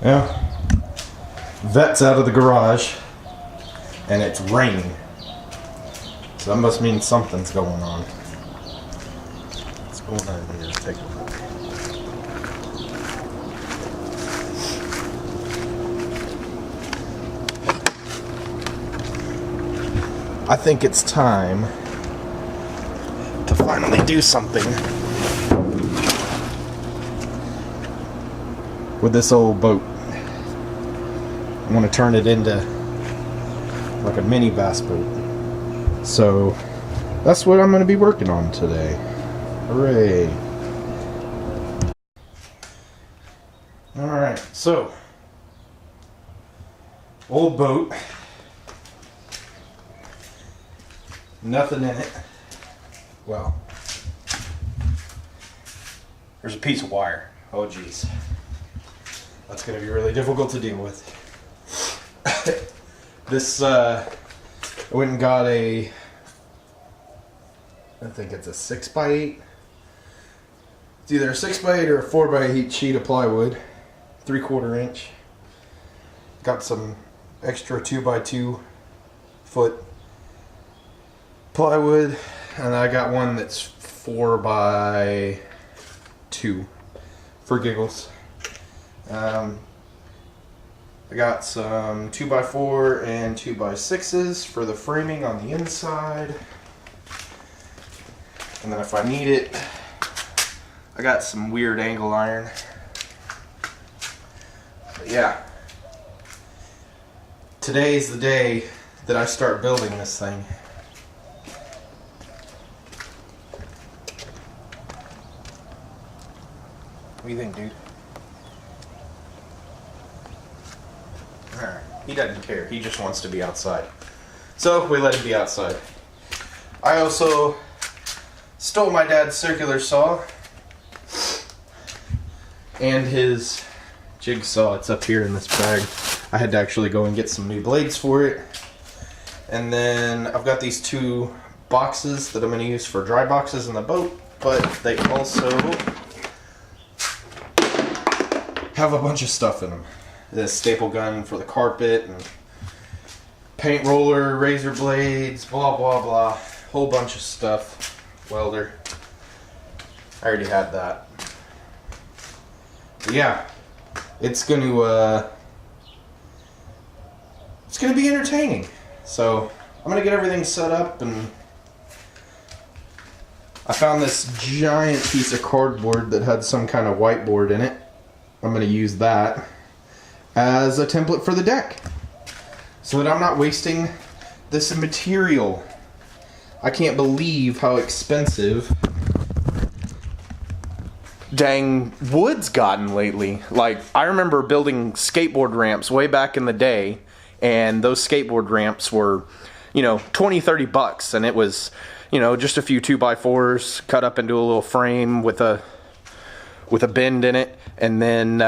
Yeah. Vet's out of the garage, and it's raining. So that must mean something's going on. What's going on here? Take a look. I think it's time to finally do something with this old boat. I want to turn it into like a mini bassboat. So that's what I'm going to be working on today. Hooray. Alright, so old boat. Nothing in it. Well, there's a piece of wire. Oh geez. That's going to be really difficult to deal with. This, I went and got I think it's a 6x8. It's either a 6x8 or a 4x8 sheet of plywood, 3/4 inch. Got some extra 2x2 foot plywood, and I got one that's 4x2 for giggles. I got some 2x4 and 2x6s for the framing on the inside. And then if I need it, I got some weird angle iron. But yeah, today's the day that I start building this thing. What do you think, dude? Alright, he doesn't care. He just wants to be outside. So, we let him be outside. I also stole my dad's circular saw and his jigsaw. It's up here in this bag. I had to actually go and get some new blades for it. And then I've got these 2 boxes that I'm going to use for dry boxes in the boat, but they also have a bunch of stuff in them. This staple gun for the carpet, and paint roller, razor blades, blah blah blah, whole bunch of stuff. Welder. I already had that. But yeah, it's gonna be entertaining. So I'm gonna get everything set up, and I found this giant piece of cardboard that had some kind of whiteboard in it. I'm going to use that as a template for the deck so that I'm not wasting this material. I can't believe how expensive dang wood's gotten lately. Like, I remember building skateboard ramps way back in the day, and those skateboard ramps were, you know, 20, 30 bucks, and it was, you know, just a few 2x4s cut up into a little frame with a bend in it, and then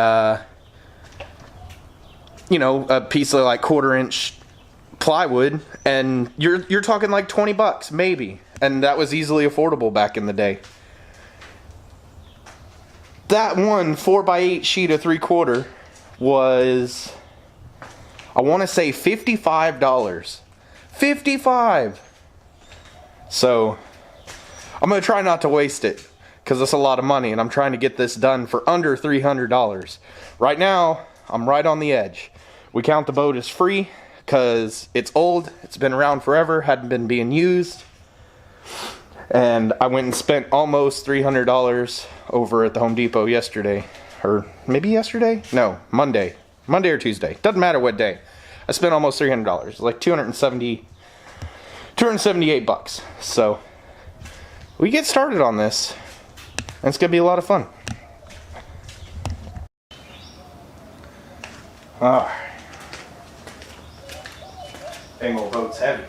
you know, a piece of like 1/4 inch plywood, and you're talking like 20 bucks maybe, and that was easily affordable back in the day. That one 4x8 sheet of 3/4 was, I want to say $55. $55. So I'm gonna try not to waste it, because it's a lot of money, and I'm trying to get this done for under $300. Right now, I'm right on the edge. We count the boat as free because it's old, it's been around forever, hadn't been being used. And I went and spent almost $300 over at the Home Depot yesterday. Or maybe yesterday? No, Monday. Monday or Tuesday. Doesn't matter what day. I spent almost $300. Like 278 bucks. So we get started on this, and it's gonna be a lot of fun. Dang old boat's heavy.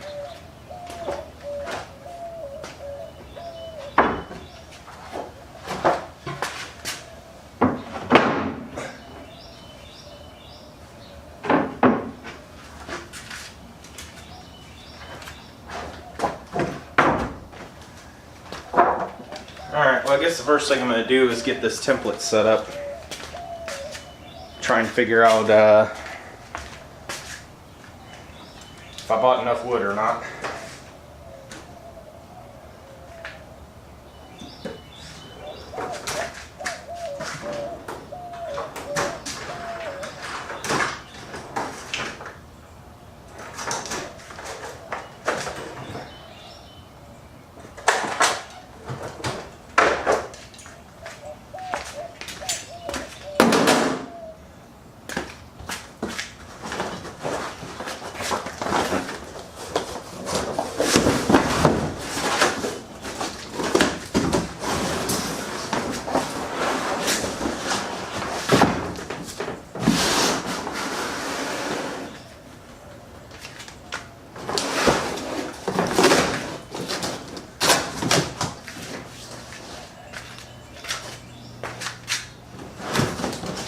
Alright, well I guess the first thing I'm going to do is get this template set up. try and figure out if I bought enough wood or not.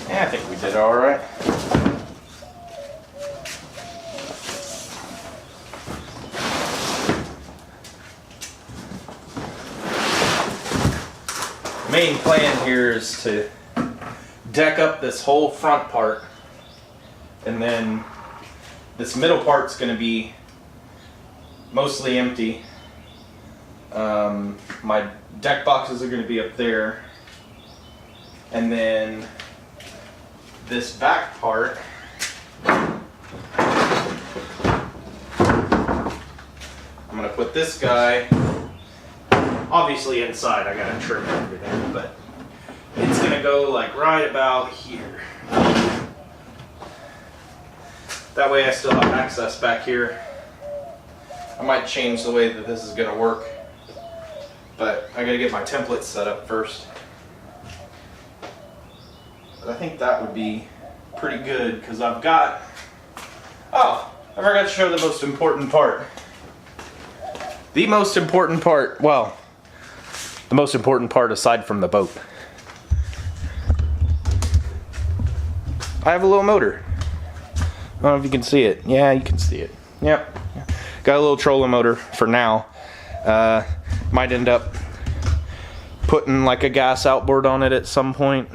Yeah, I think we did all right. Main plan here is to deck up this whole front part, and then this middle part's going to be mostly empty. My deck boxes are going to be up there, and then this back part I'm going to put this guy obviously inside. I got to trim everything, but it's going to go like right about here. That way I still have access back here. I might change the way that this is going to work, but I got to get my template set up first. But I think that would be pretty good because I've got, oh, I forgot to show the most important part. The most important part, well, the most important part aside from the boat. I have a little motor. I don't know if you can see it. Yeah, you can see it. Yep. Got a little trolling motor for now. Might end up putting like a gas outboard on it at some point,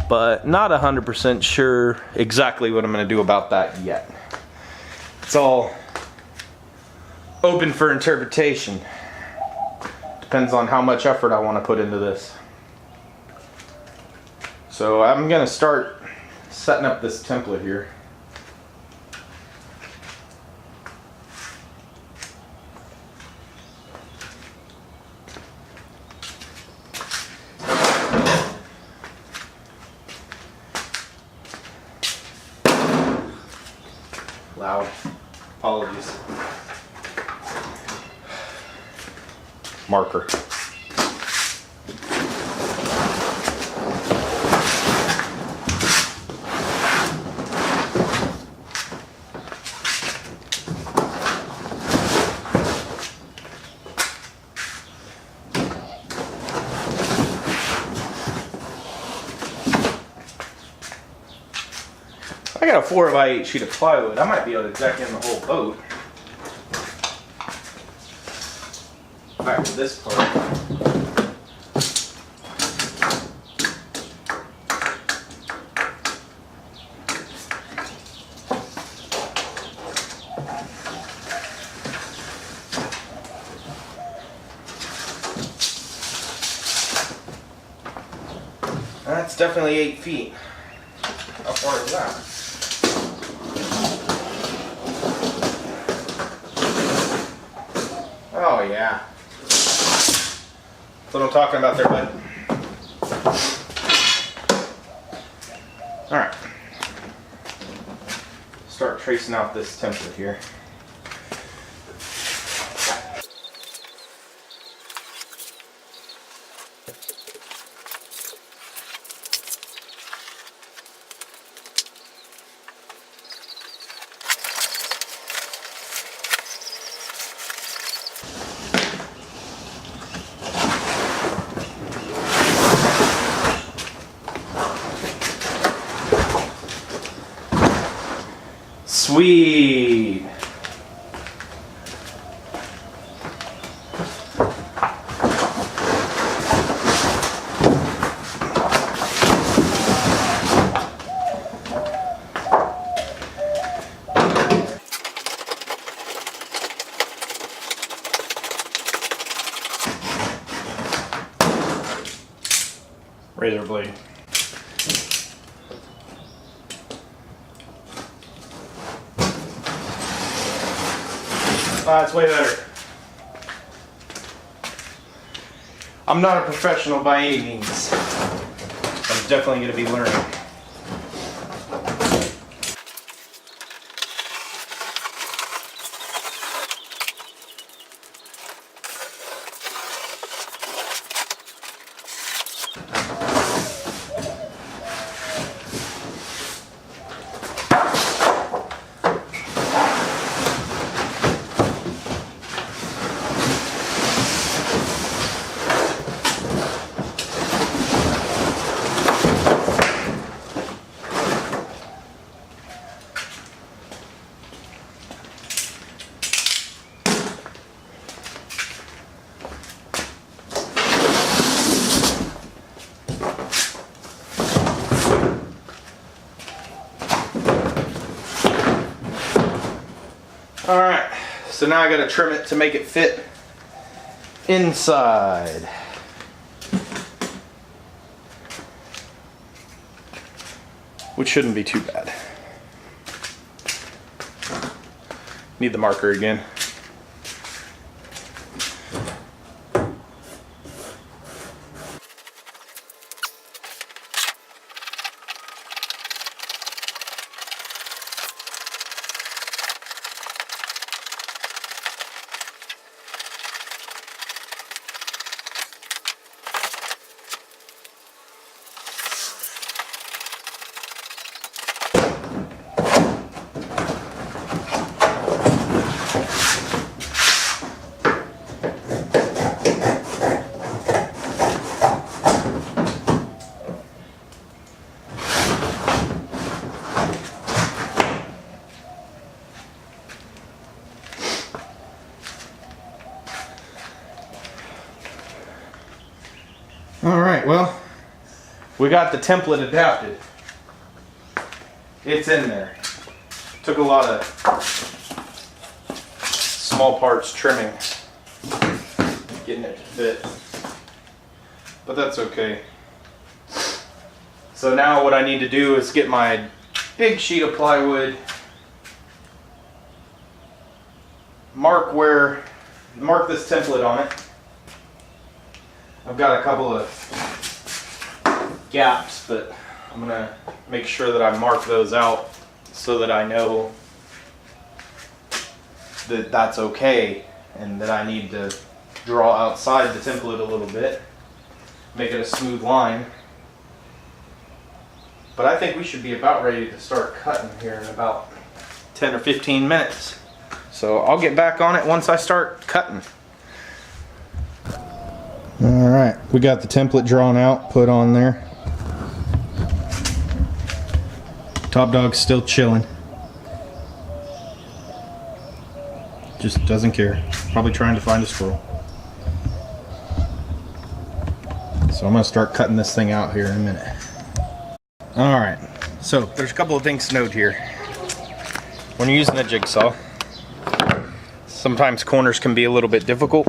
but not 100% sure exactly what I'm going to do about that yet. It's all open for interpretation. Depends on how much effort I want to put into this. So I'm going to start setting up this template here. Loud. Apologies. Marker. I got a 4x8 sheet of plywood. I might be able to deck in the whole boat. Back to this part. That's definitely 8 feet. How far is that? Oh yeah. That's what I'm talking about there, bud. Alright. Start tracing out this template here. Sweet. razor blade. It's way better. I'm not a professional by any means. I'm definitely going to be learning. Alright, so now I gotta trim it to make it fit inside. Which shouldn't be too bad. Need the marker again. Alright, well, we got the template adapted. It's in there. Took a lot of small parts trimming, getting it to fit. But that's okay. So now what I need to do is get my big sheet of plywood, mark this template on it. I've got a couple of gaps, but I'm gonna make sure that I mark those out so that I know that that's okay and that I need to draw outside the template a little bit, make it a smooth line. But I think we should be about ready to start cutting here in about 10 or 15 minutes. So I'll get back on it once I start cutting. Alright, we got the template drawn out, put on there. Top Dog's still chilling. Just doesn't care. Probably trying to find a squirrel. So I'm going to start cutting this thing out here in a minute. Alright, so there's a couple of things to note here. When you're using a jigsaw, sometimes corners can be a little bit difficult.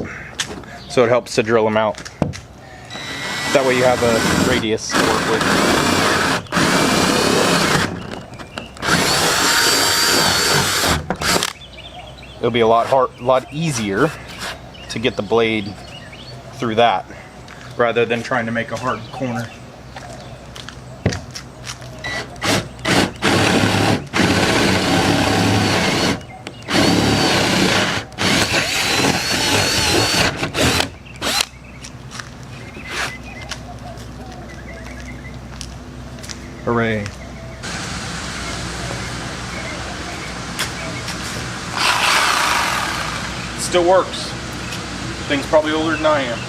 So it helps to drill them out. That way you have a radius to work with. It'll be a lot easier to get the blade through that, rather than trying to make a hard corner. Hooray. It still works. Thing's probably older than I am.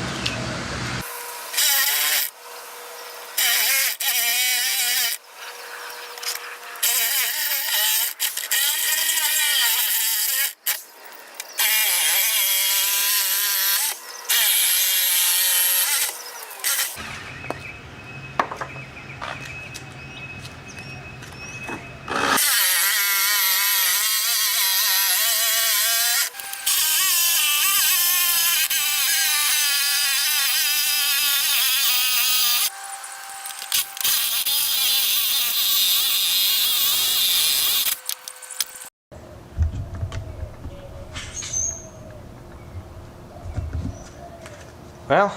Well,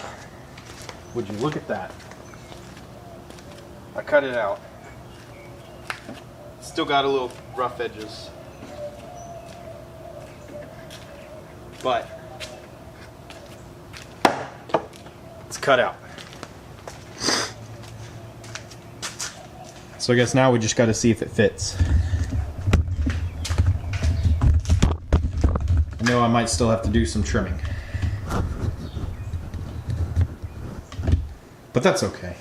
would you look at that? I cut it out. Still got a little rough edges. But it's cut out. So I guess now we just got to see if it fits. I know I might still have to do some trimming. But that's okay.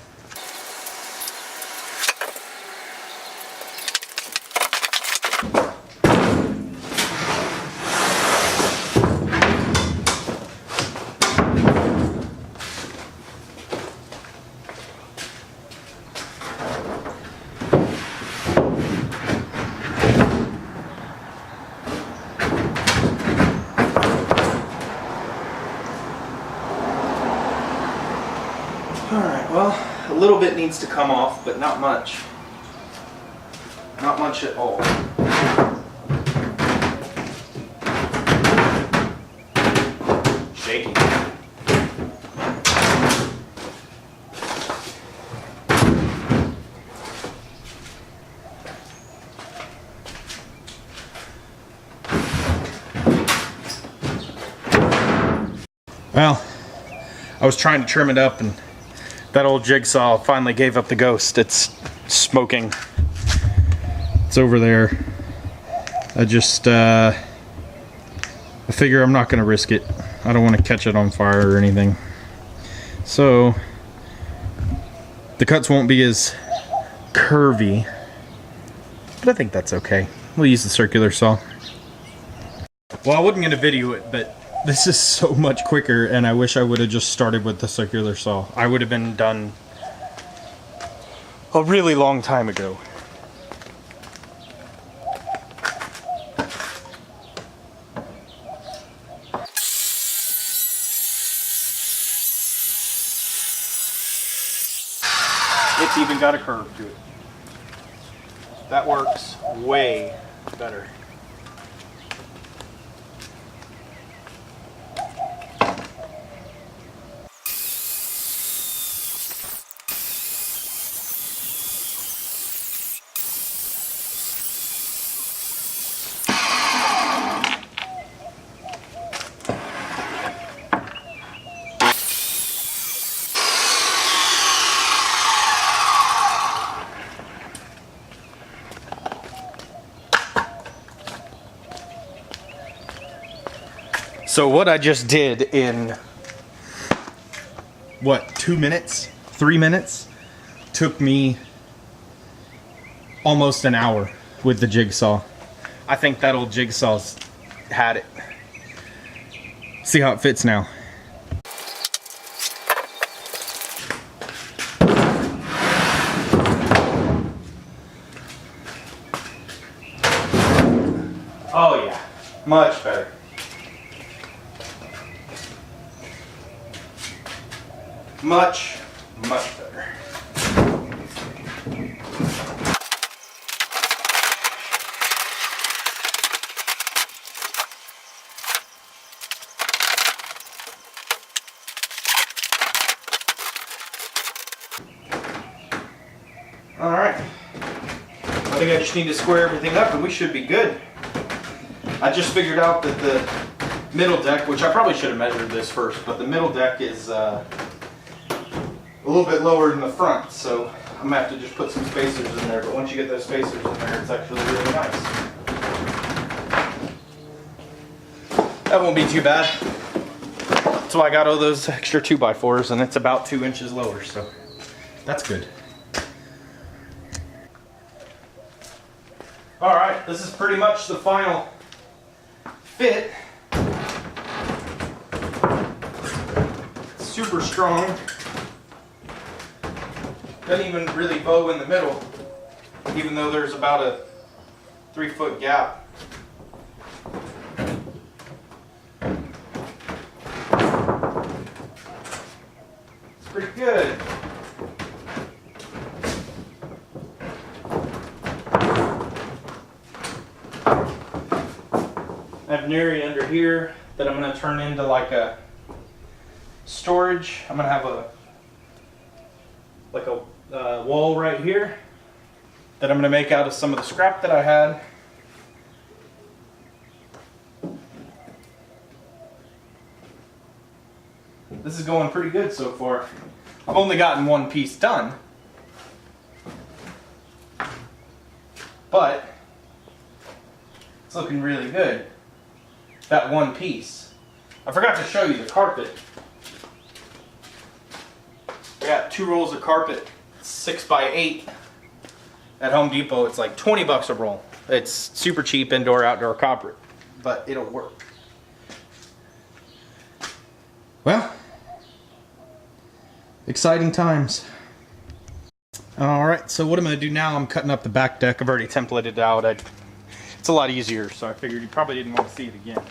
Alright, well, a little bit needs to come off, but not much. Not much at all. Shaky. Well, I was trying to trim it up and that old jigsaw finally gave up the ghost. It's smoking. It's over there. I figure I'm not going to risk it. I don't want to catch it on fire or anything. So the cuts won't be as curvy, but I think that's okay. We'll use the circular saw. Well, I wasn't going to video it, but this is so much quicker, and I wish I would have just started with the circular saw. I would have been done a really long time ago. It's even got a curve to it. That works way better. So what I just did in, what, 2 minutes? 3 minutes? Took me almost an hour with the jigsaw. I think that old jigsaw's had it. See how it fits now. Oh yeah, much better. Much better. All right. I think I just need to square everything up and we should be good. I just figured out that the middle deck, which I probably should have measured this first, but the middle deck is a little bit lower than the front, so I'm gonna have to just put some spacers in there. But once you get those spacers in there, it's actually really nice. That won't be too bad. So I got all those extra 2x4s, and it's about 2 inches lower, so that's good. All right, this is pretty much the final fit. Super strong. Doesn't even really bow in the middle, even though there's about a 3-foot gap. It's pretty good. I have an area under here that I'm going to turn into like a storage. I'm gonna have a wall right here that I'm gonna make out of some of the scrap that I had. This is going pretty good so far. I've only gotten one piece done, but it's looking really good. That one piece. I forgot to show you the carpet. I got 2 rolls of carpet, 6x8 at Home Depot. It's like 20 bucks a roll. It's super cheap indoor outdoor carpet, but it'll work. Well, exciting times. Alright, so what I'm going to do now, I'm cutting up the back deck. I've already templated it out. It's a lot easier, so I figured you probably didn't want to see it again.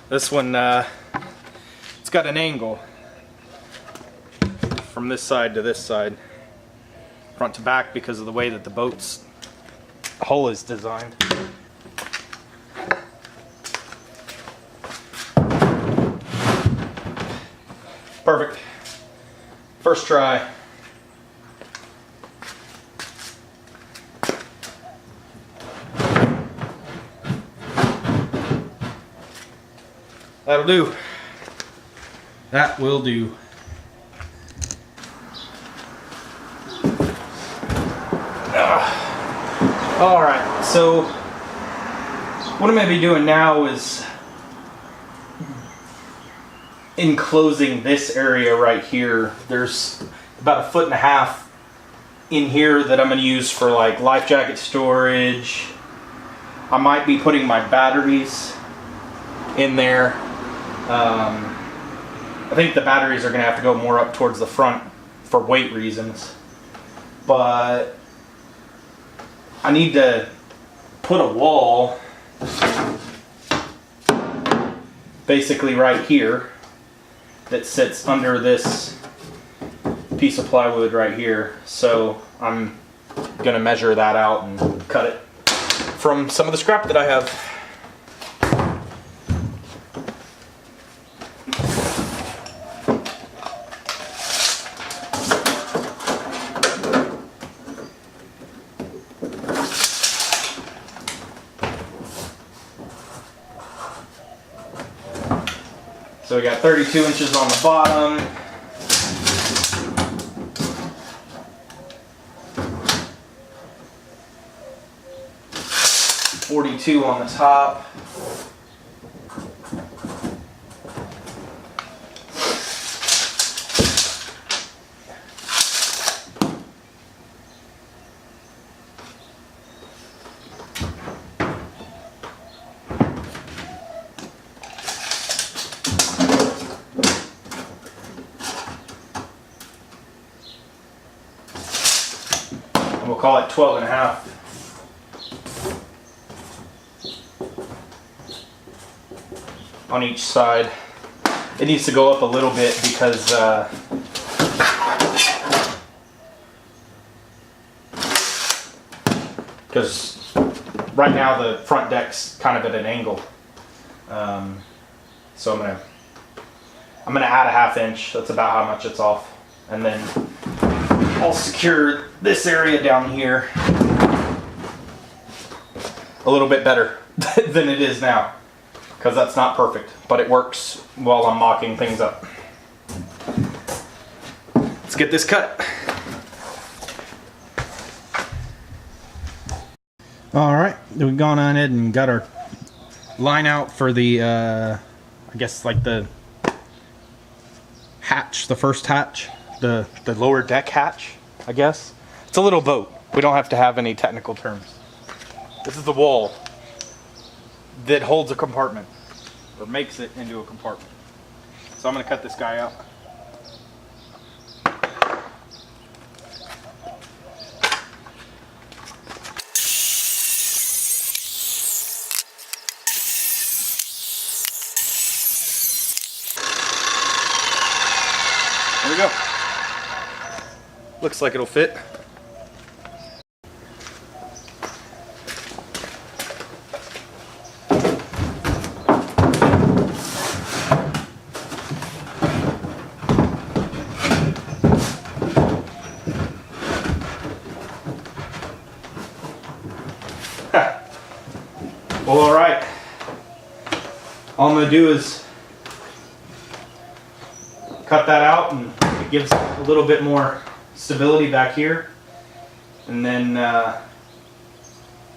This one, it's got an angle from this side to this side, front to back, because of the way that the boat's hull is designed. Perfect. First try. That'll do. That will do. Alright, so what I'm going to be doing now is enclosing this area right here. There's about 1.5 feet in here that I'm going to use for like life jacket storage. I might be putting my batteries in there. I think the batteries are going to have to go more up towards the front for weight reasons, but I need to put a wall basically right here that sits under this piece of plywood right here. So I'm going to measure that out and cut it from some of the scrap that I have. So we got 32 inches on the bottom. .42 on the top. We'll call it 12.5. On each side. It needs to go up a little bit because right now the front deck's kind of at an angle. So I'm gonna add a 1/2 inch. That's about how much it's off. And then I'll secure this area down here a little bit better than it is now, because that's not perfect, but it works while I'm mocking things up. Let's get this cut. All right, we've gone on it and got our line out for the, I guess like the hatch, the first hatch, the lower deck hatch, I guess. It's a little boat. We don't have to have any technical terms. This is the wall that holds a compartment, or makes it into a compartment. So I'm gonna cut this guy out. There we go. Looks like it'll fit. Well, all right. All I'm gonna do is cut that out, and it gives a little bit more stability back here. And then, yeah,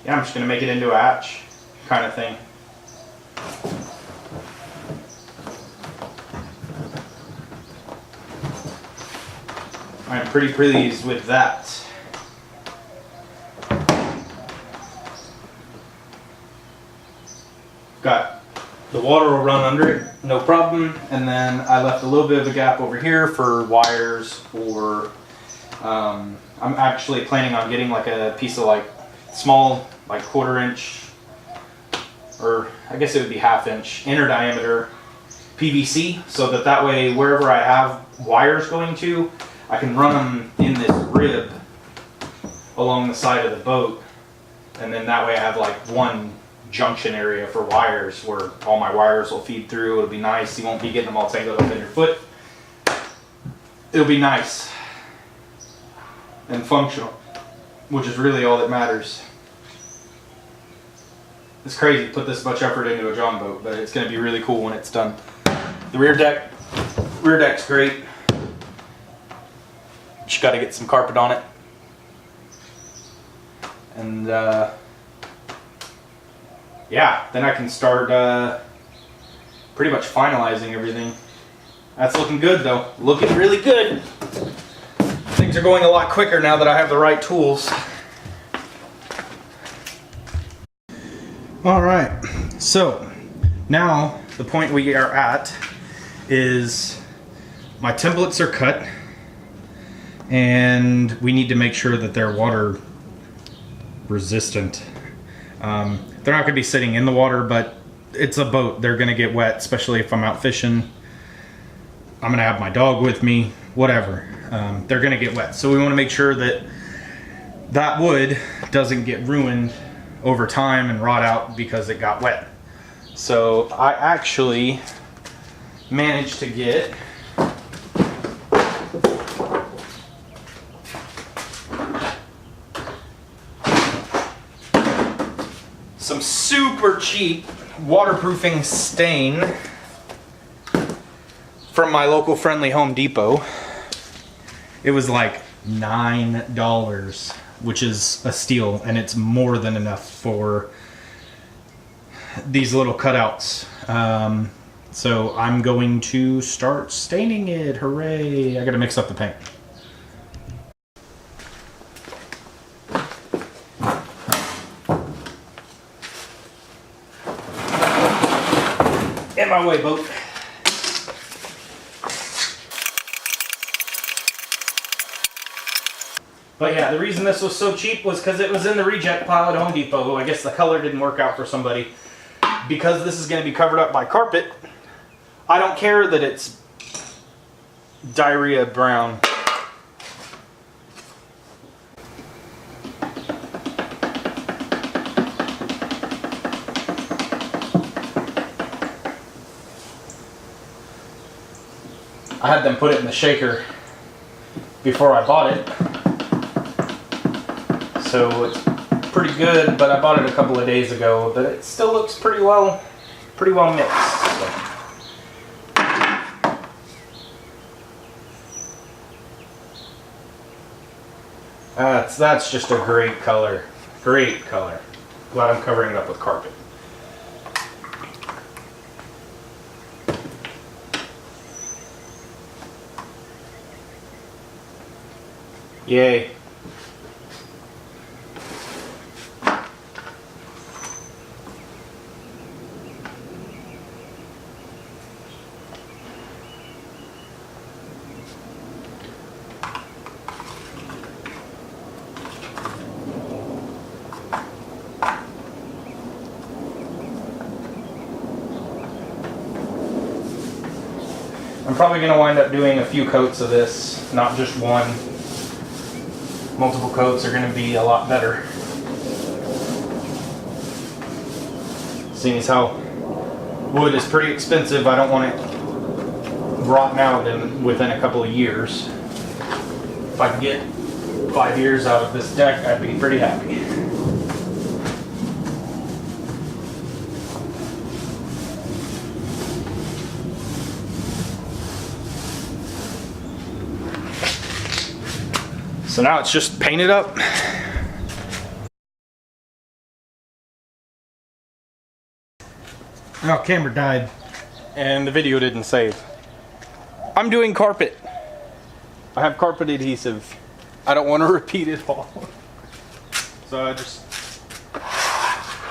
I'm just gonna make it into a hatch kind of thing. I'm pretty pleased with that. Got the water will run under it, no problem. And then I left a little bit of a gap over here for wires, or I'm actually planning on getting like a piece of like small, like 1/4 inch, or I guess it would be 1/2 inch inner diameter PVC, so that way wherever I have wires going to, I can run them in this rib along the side of the boat, and then that way I have like one junction area for wires where all my wires will feed through. It'll be nice. You won't be getting them all tangled up in your foot. It'll be nice and functional, which is really all that matters. It's crazy to put this much effort into a Johnboat, but it's going to be really cool when it's done. The rear deck's great. Just got to get some carpet on it. And yeah, then I can start pretty much finalizing everything. That's looking good though. Looking really good. Things are going a lot quicker now that I have the right tools. All right, so now the point we are at is my templates are cut, and we need to make sure that they're water resistant. They're not going to be sitting in the water, but it's a boat. They're going to get wet, especially if I'm out fishing. I'm going to have my dog with me, whatever. They're going to get wet. So we want to make sure that that wood doesn't get ruined over time and rot out because it got wet. So I actually managed to get some super cheap waterproofing stain from my local friendly Home Depot. It was like $9, which is a steal, and it's more than enough for these little cutouts. So I'm going to start staining it. Hooray! I gotta mix up the paint. In my way, boat. But yeah, the reason this was so cheap was because it was in the reject pile at Home Depot. I guess the color didn't work out for somebody. Because this is going to be covered up by carpet, I don't care that it's diarrhea brown. I had them put it in the shaker before I bought it. So it's pretty good, but I bought it a couple of days ago, but it still looks pretty well mixed. So. That's just a great color. Great color. Glad I'm covering it up with carpet. Yay. I'm probably going to wind up doing a few coats of this, not just one. Multiple coats are going to be a lot better. Seeing as how wood is pretty expensive, I don't want it rotting out within a couple of years. If I can get 5 years out of this deck, I'd be pretty happy. So now it's just painted up. Oh, camera died. And the video didn't save. I'm doing carpet. I have carpet adhesive. I don't want to repeat it all. So I just...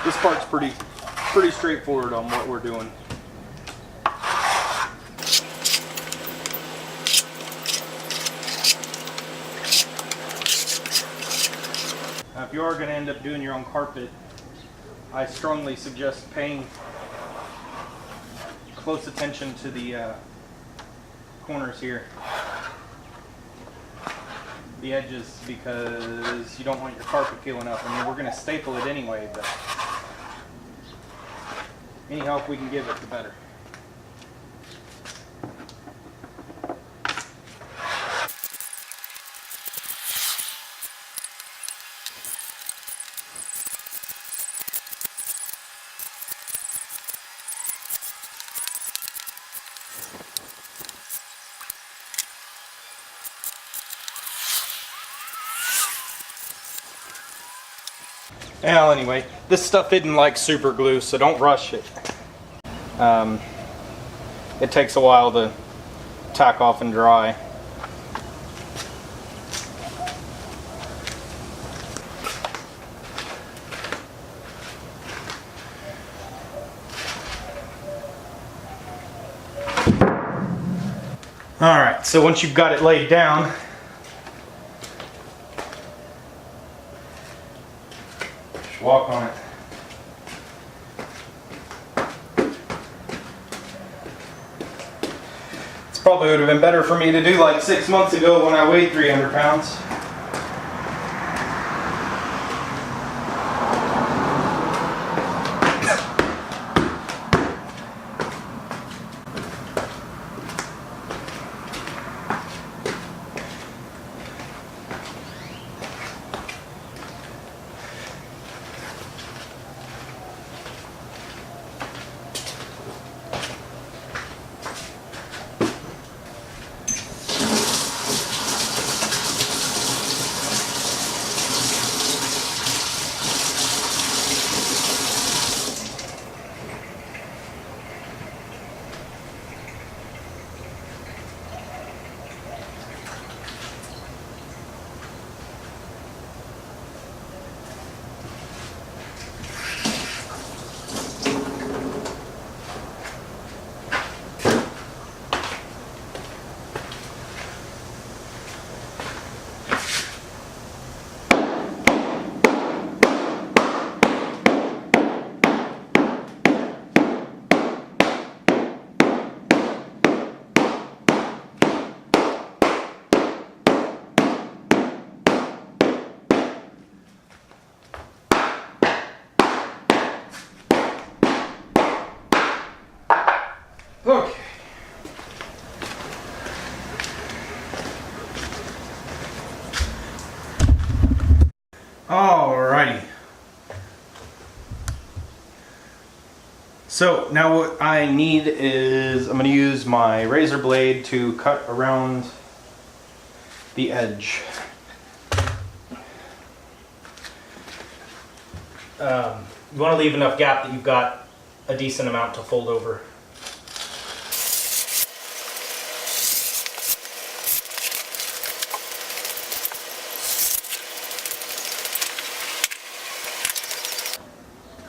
This part's pretty straightforward on what we're doing. If you are going to end up doing your own carpet, I strongly suggest paying close attention to the corners here, the edges, because you don't want your carpet peeling up. I mean, we're going to staple it anyway, but any help we can give it, the better. Well, anyway, this stuff isn't like super glue, so don't rush it. It takes a while to tack off and dry. Alright, so once you've got it laid down, just walk on it. This probably would have been better for me to do like 6 months ago when I weighed 300 pounds. Alrighty. So now what I need is, I'm going to use my razor blade to cut around the edge. You want to leave enough gap that you've got a decent amount to fold over.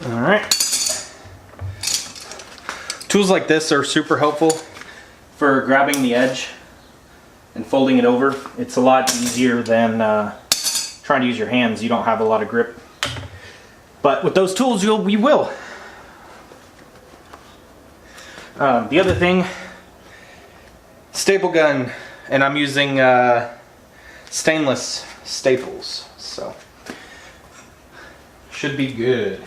All right. Tools like this are super helpful for grabbing the edge and folding it over. It's a lot easier than trying to use your hands. You don't have a lot of grip. But with those tools, you will. The other thing, staple gun, and I'm using stainless staples, so should be good.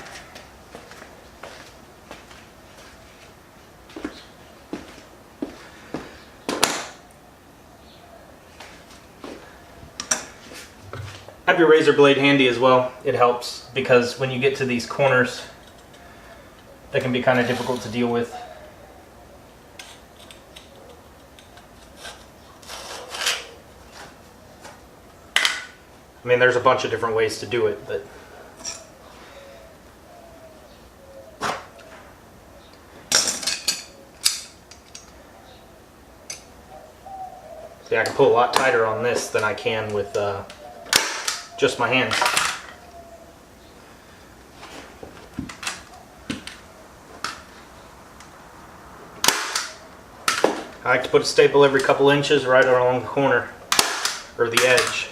Have your razor blade handy as well. It helps because when you get to these corners, they can be kind of difficult to deal with. I mean, there's a bunch of different ways to do it, but see, I can pull a lot tighter on this than I can with just my hands. I like to put a staple every couple inches right along the corner or the edge.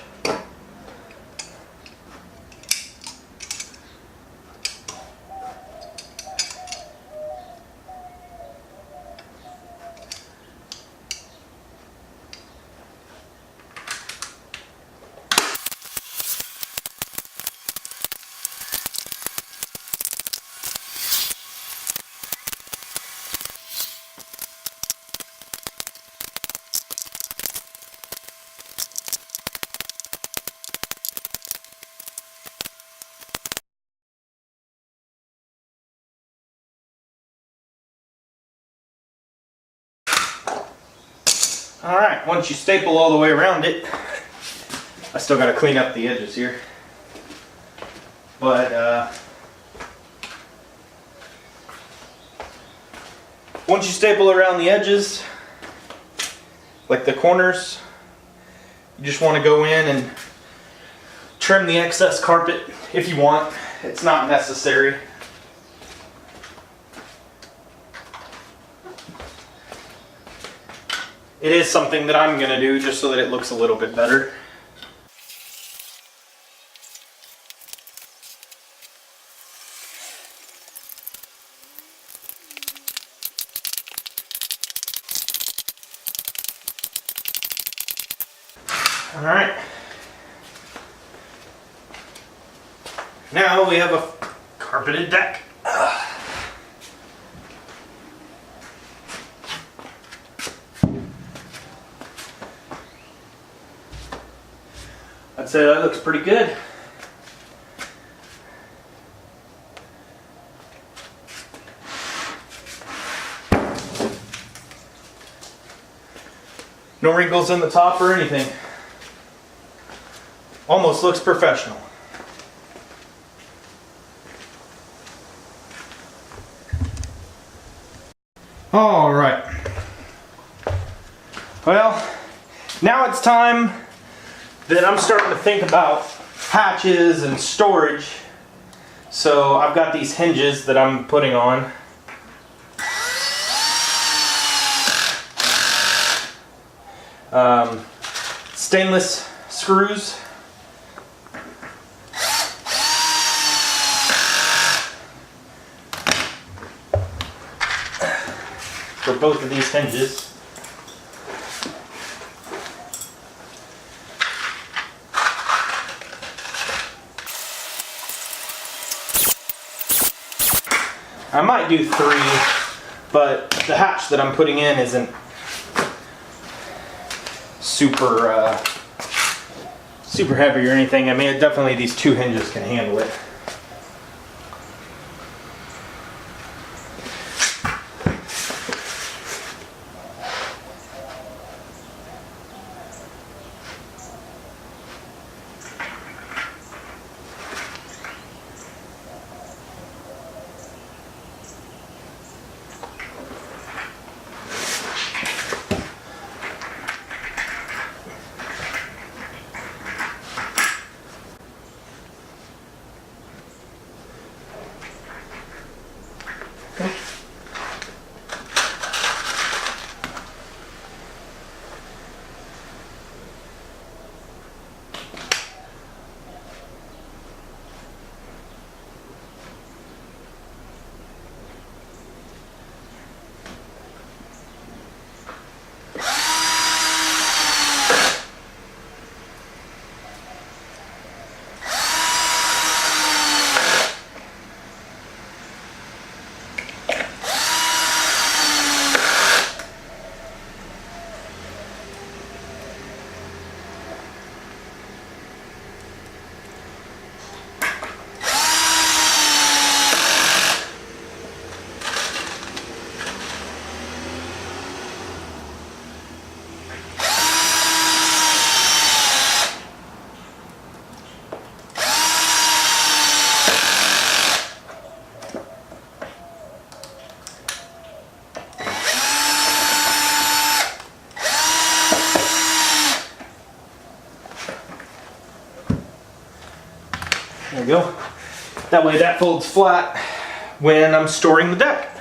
Alright, once you staple all the way around it, I still got to clean up the edges here. But once you staple around the edges, like the corners, you just want to go in and trim the excess carpet if you want. It's not necessary. It is something that I'm going to do just so that it looks a little bit better. All right. Now we have a carpeted deck. I'd say that looks pretty good. No wrinkles in the top or anything. Almost looks professional. All right. Well, now it's time that I'm starting to think about hatches and storage. So I've got these hinges that I'm putting on. Stainless screws. For both of these hinges. I might do 3, but the hatch that I'm putting in isn't super super heavy or anything. I mean, it definitely, these two hinges can handle it. There we go. That way that folds flat when I'm storing the deck.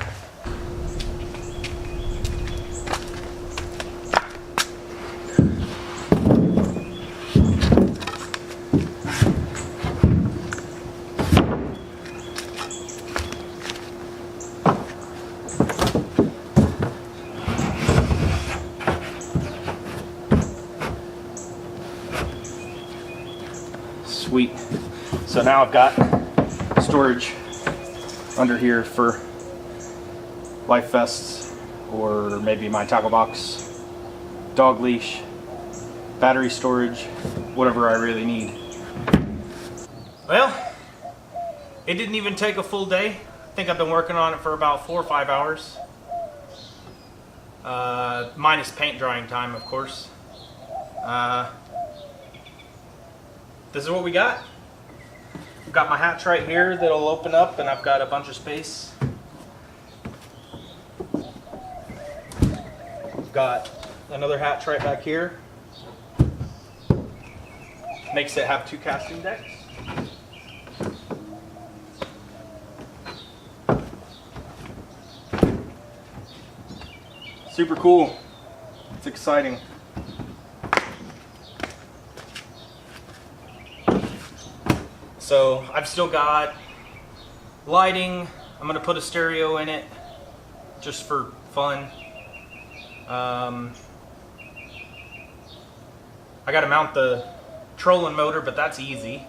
Sweet. So now I've got storage under here for life vests, or maybe my tackle box, dog leash, battery storage, whatever I really need. Well, it didn't even take a full day. I think I've been working on it for about 4 or 5 hours. Minus paint drying time, of course. This is what we got. I've got my hatch right here that'll open up, and I've got a bunch of space. Got another hatch right back here. Makes it have 2 casting decks. Super cool. It's exciting. So I've still got lighting. I'm gonna put a stereo in it just for fun. I gotta mount the trolling motor, but that's easy.